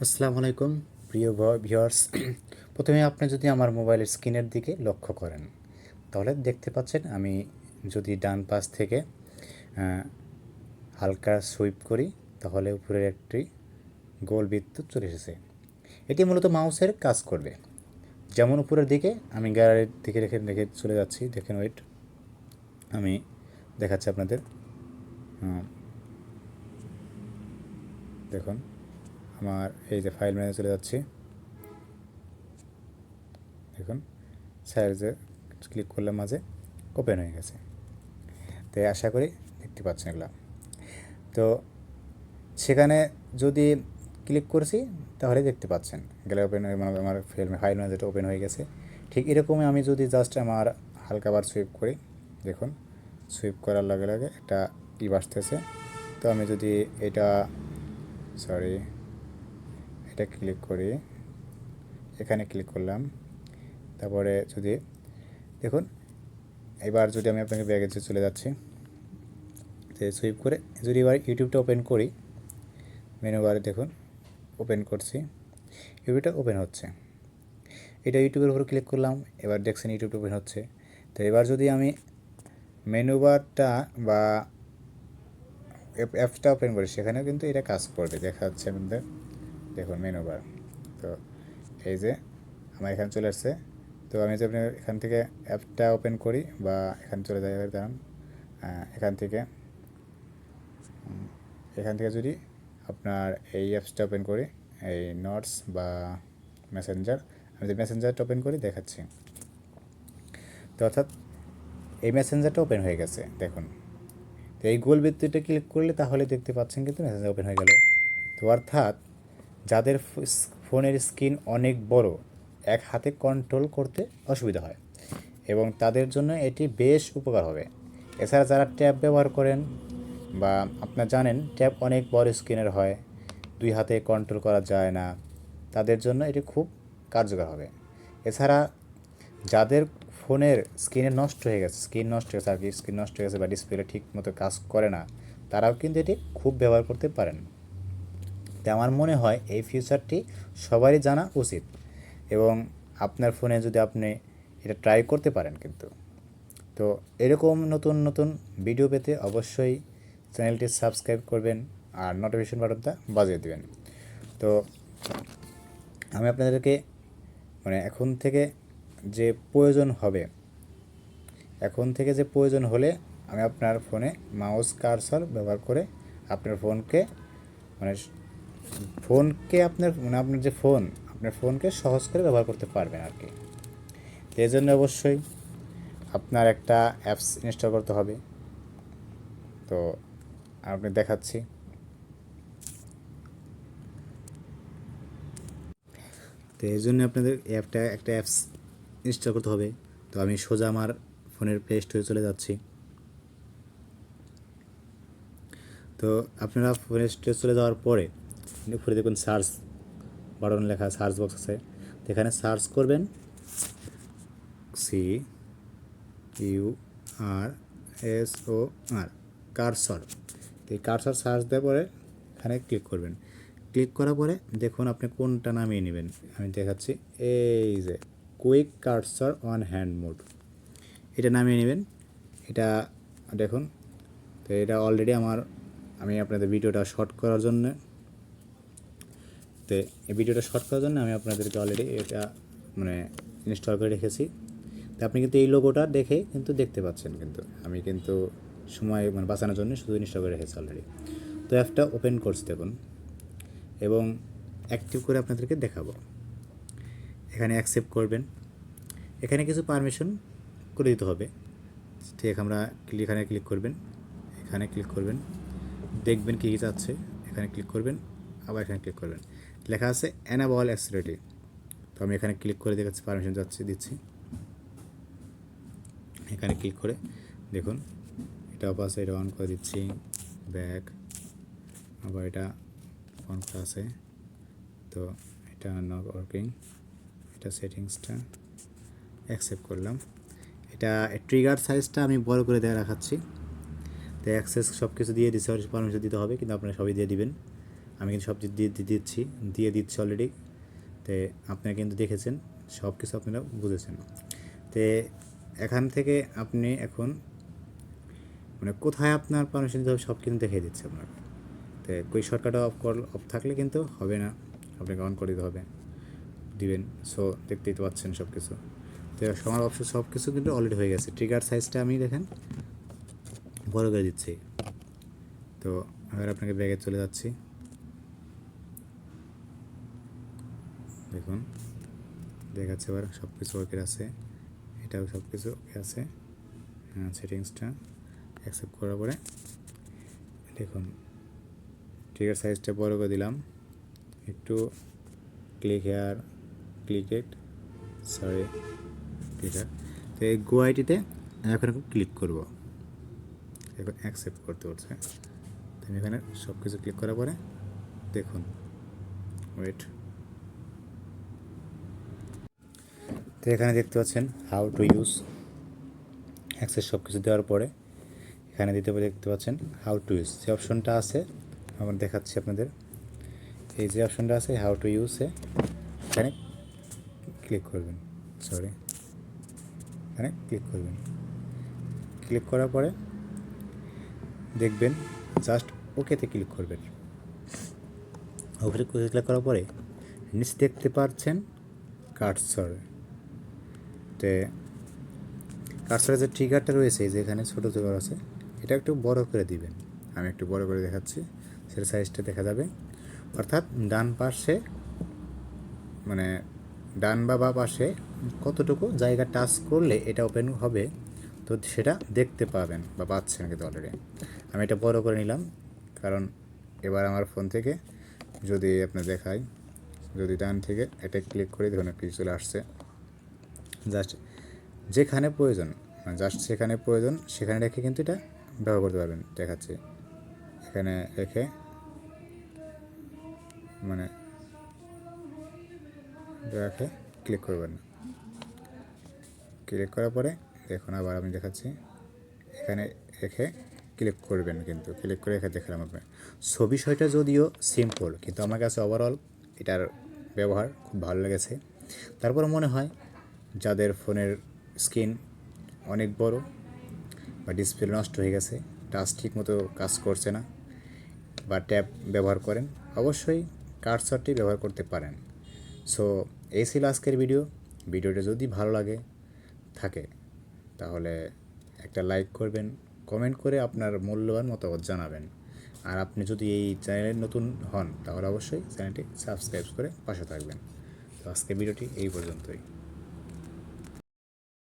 আসসালামু আলাইকুম প্রিয় ভিউয়ার্স। প্রথমে আপনি যদি আমার মোবাইলের স্ক্রিনের দিকে লক্ষ্য করেন তাহলে দেখতে পাচ্ছেন আমি যদি ডান পাশ থেকে হালকা সুইপ করি তাহলে উপরের একটি গোল বৃত্ত চলে এসেছে। এটি মূলত মাউসের কাজ করবে। যেমন উপরের দিকে আমি গ্যালারির দিকে রেখে রেখে চলে যাচ্ছি, দেখেন ওয়েট, আমি দেখাচ্ছি আপনাদের। দেখুন আমার এই যে ফাইল ম্যানেজারে চলে যাচ্ছি, দেখুন সাইজে ক্লিক করলাম, মাঝে ওপেন হয়ে গেছে। তো আশা করি দেখতে পাচ্ছেন এগুলো। তো সেখানে যদি ক্লিক করছি তাহলে দেখতে পাচ্ছেন গ্যালারি ওপেন হয়ে আমার ফাইল ম্যানেজারটা ওপেন হয়ে গেছে। ঠিক এরকমই আমি যদি জাস্ট আমার হালকাবার সুইপ করি, দেখুন সুইপ করার লগে লগে একটা আসতেছে। তো আমি যদি এটা ক্লিক করি, এখানে ক্লিক করলাম, তারপরে যদি দেখুন এবার যদি আমি আপনাকে ব্যাগে চলে যাচ্ছি, তো সুইপ করে যদি এবার ইউটিউবটা ওপেন করি, মেনু বারে দেখুন ওপেন করছি, ইউটিউবটা ওপেন হচ্ছে। এটা ইউটিউবের উপর ক্লিক করলাম, এবার দেখছেন ইউটিউবটা ওপেন হচ্ছে। তো এবার যদি আমি মেনু বারটা বা অ্যাপসটা ওপেন করি, সেখানেও কিন্তু এটা কাজ করবে, দেখা যাচ্ছে আমাদের। দেখুন মেনু বার, তো এই যে আমার এখানে চলে আসছে। তো আমি যদি এখান থেকে অ্যাপটা ওপেন করি বা এখানে চলে যাই, দাঁড়ান, এখান থেকে যদি আপনার এই অ্যাপসটা ওপেন করি, এই নোটস বা মেসেঞ্জার, আমি যদি মেসেঞ্জারটা ওপেন করি দেখাচ্ছি। তো অর্থাৎ এই মেসেঞ্জারটা ওপেন হয়ে গেছে, দেখুন। তো এই গোল বৃত্তটা ক্লিক করলে তাহলে দেখতে পাচ্ছেন কিন্তু মেসেঞ্জার ওপেন হয়ে গেল। তো অর্থাৎ যাদের ফোনের স্ক্রিন অনেক বড়, এক হাতে কন্ট্রোল করতে অসুবিধা হয় এবং তাদের জন্য এটি বেশ উপকার হবে। এছাড়া যারা ট্যাব ব্যবহার করেন বা আপনারা জানেন ট্যাব অনেক বড় স্ক্রিনের হয়, দুই হাতে কন্ট্রোল করা যায় না, তাদের জন্য এটি খুব কার্যকর হবে। এছাড়া যাদের ফোনের স্ক্রিন নষ্ট হয়ে গেছে আর কি, স্ক্রিন নষ্ট হয়ে গেছে বা ডিসপ্লে ঠিক মতো কাজ করে না, তারাও কিন্তু এটি খুব ব্যবহার করতে পারেন। তাই আমার মনে হয় এই ফিচারটি সবারই জানা উচিত এবং আপনার ফোনে যদি আপনি এটা ট্রাই করতে পারেন কিন্তু। তো এরকম নতুন নতুন ভিডিও পেতে অবশ্যই চ্যানেলটি সাবস্ক্রাইব করবেন আর নোটিফিকেশন বাটনটা বাজিয়ে দেবেন। তো আমি আপনাদেরকে এখন থেকে যে প্রয়োজন হলে আমি আপনার ফোনে মাউস কার্সর ব্যবহার করে আপনার ফোনকে মানে আপনার ফোনকে সহজ করে ব্যবহার করতে পারবেন আর কি। এই জন্য অবশ্যই আপনার একটা অ্যাপস ইনস্টল করতে হবে। তো আপনি দেখাচ্ছি, তো এই জন্য আপনাদের একটা অ্যাপস ইনস্টল করতে হবে। তো আমি সোজা আমার ফোনের প্লে স্টোরে চলে যাচ্ছি। তো আপনারা ফোনের স্টোরে চলে যাওয়ার পরে উপরে দেখুন সার্চ বাটন লেখা, সার্চ বক্স আছে, তো এখানে সার্চ করবেন CURSOR, কার্সর। তো এই কার্সর সার্চ দেওয়ার পরে এখানে ক্লিক করবেন। ক্লিক করার পরে দেখুন আপনি কোনটা নামিয়ে নেবেন, আমি দেখাচ্ছি। এই যে quick cursor on hand mode, এটা নামিয়ে নেবেন। এটা দেখুন, তো এটা অলরেডি আমি আপনাদের ভিডিওটা শর্ট করার জন্য আমি আপনাদেরকে অলরেডি এটা ইনস্টল করে রেখেছি। তো আপনি কিন্তু এই লোগোটা দেখে কিন্তু দেখতে পাচ্ছেন, কিন্তু আমি কিন্তু সময় বাঁচানোর জন্য শুধু ইনস্টল করে রেখেছি অলরেডি। তো অ্যাপটা ওপেন করছি দেখুন এবং অ্যাক্টিভ করে আপনাদেরকে দেখাবো। এখানে অ্যাকসেপ্ট করবেন, এখানে কিছু পারমিশন করে দিতে হবে। ঠিক আমরা এখানে ক্লিক করবেন, দেখবেন কী চাচ্ছে, এখানে ক্লিক করবেন, আবার এখানে ক্লিক করবেন, লেখা আছে এনেবল অ্যাক্সিলিটি। তো আমি এখানে ক্লিক করে দেখাচ্ছি, পারমিশন দিচ্ছি। এখানে ক্লিক করে দেখুন এটা অফ আছে, এটা অন করে দিচ্ছি, ব্যাক, আবার এটা অন করা আছে, তো এটা নট ওয়ার্কিং, এটা সেটিংসটা অ্যাকসেপ্ট করলাম। এটা ট্রিগার সাইজটা আমি বড় করে রাখাচ্ছি। তো অ্যাক্সেস সব কিছু দিয়ে দিতে হবে, পারমিশন দিতে হবে, কিন্তু আপনারা সবই দিয়ে দিবেন। আমি কিন্তু সব দিয়ে দিচ্ছি অলরেডি। তো আপনারা কিন্তু দেখেছেন, সব কিছু আপনারা বুঝেছেন। তো এখান থেকে আপনি এখন মানে কোথায় আপনার পারমিশন দিতে হবে সব কিন্তু দেখিয়ে দিচ্ছে আপনাকে। তো ওই শর্টকাট অফ থাকলে কিন্তু হবে না, আপনাকে অন করে দিতে হবে, দিবেন। সো দেখতেই তো পাচ্ছেন সব কিছু। তো আমার অপশন সব কিছু কিন্তু অলরেডি হয়ে গেছে। ট্রিগার সাইজটা আমি দেখেন বড় করে দিচ্ছি। তো এবার আপনাকে ব্যাগে চলে যাচ্ছি, দেখুন দেখাচ্ছে এবার সব কিছু ওকে আছে, এটাও সব কিছু ওকে আছে। সেটিংসটা অ্যাকসেপ্ট করার পরে দেখুন ট্রিগার সাইজটা বড় করে দিলাম, একটু click here, click it, sorry clicker. তো এই গো আইটিতে এখন ক্লিক করব, এখন অ্যাকসেপ্ট করতে হচ্ছে। তো আমি এখানে সব কিছু ক্লিক করার পরে দেখুন, ওয়েট, তো এখানে দেখতে পাচ্ছেন হাউ টু ইউজ অ্যাক্সেস সব কিছু দেওয়ার পরে এখানে দেখতে পাচ্ছেন হাউ টু ইউজ যে অপশনটা আছে, আমার দেখাচ্ছি আপনাদের। এই যে অপশনটা আছে হাউ টু ইউজে এখানে ক্লিক করবেন, সরি এখানে ক্লিক করবেন। ক্লিক করার পরে দেখবেন জাস্ট ওকেতে ক্লিক করবেন। ওকে ক্লিক করার পরে নিচে দেখতে পাচ্ছেন কার্সর। তো কার্সরের যে ট্রিগারটা রয়েছে যে এখানে ছোটো ট্রিগার আছে, এটা একটু বড় করে দিবেন। আমি একটু বড় করে দেখাচ্ছি, সেটা সাইজটা দেখা যাবে। অর্থাৎ ডান পাশে মানে ডান বা পাশে কতটুকু জায়গা টাচ করলে এটা ওপেন হবে, তো সেটা দেখতে পাবেন বা পাচ্ছেন কিন্তু অলরেডি। আমি এটা বড় করে নিলাম, কারণ এবার আমার ফোন থেকে যদি আপনার দেখাই, যদি ডান থেকে এটা ক্লিক করে দেখুন ক্লিক চলে আসছে। জাস্ট যেখানে প্রয়োজন, জাস্ট সেখানে প্রয়োজন সেখানে রেখে কিন্তু এটা ব্যবহার করতে পারবেন। দেখাচ্ছি এখানে রেখে মানে রেখে ক্লিক করবেন না। ক্লিক করার পরে দেখুন আবার আমি দেখাচ্ছি, এখানে রেখে ক্লিক করবেন, কিন্তু ক্লিক করে রেখে দেখালাম আপনার। সো বিষয়টা যদিও সিম্পল, কিন্তু আমার কাছে ওভারঅল এটার ব্যবহার খুব ভালো লেগেছে। তারপর মনে হয় যাদের ফোনের স্ক্রিন অনেক বড় বা ডিসপ্লে নষ্ট হয়ে গেছে, টাচ ঠিক মতো কাজ করছে না, বা ট্যাব ব্যবহার করেন, অবশ্যই কার্সরটি ব্যবহার করতে পারেন। সো এই ছিল আজকের ভিডিওটা যদি ভালো লাগে থাকে তাহলে একটা লাইক করবেন, কমেন্ট করে আপনার মূল্যবান মতামত জানাবেন। আর আপনি যদি এই চ্যানেলে নতুন হন তাহলে অবশ্যই চ্যানেলটি সাবস্ক্রাইব করে পাশে থাকবেন। তো আজকের ভিডিওটি এই পর্যন্তই।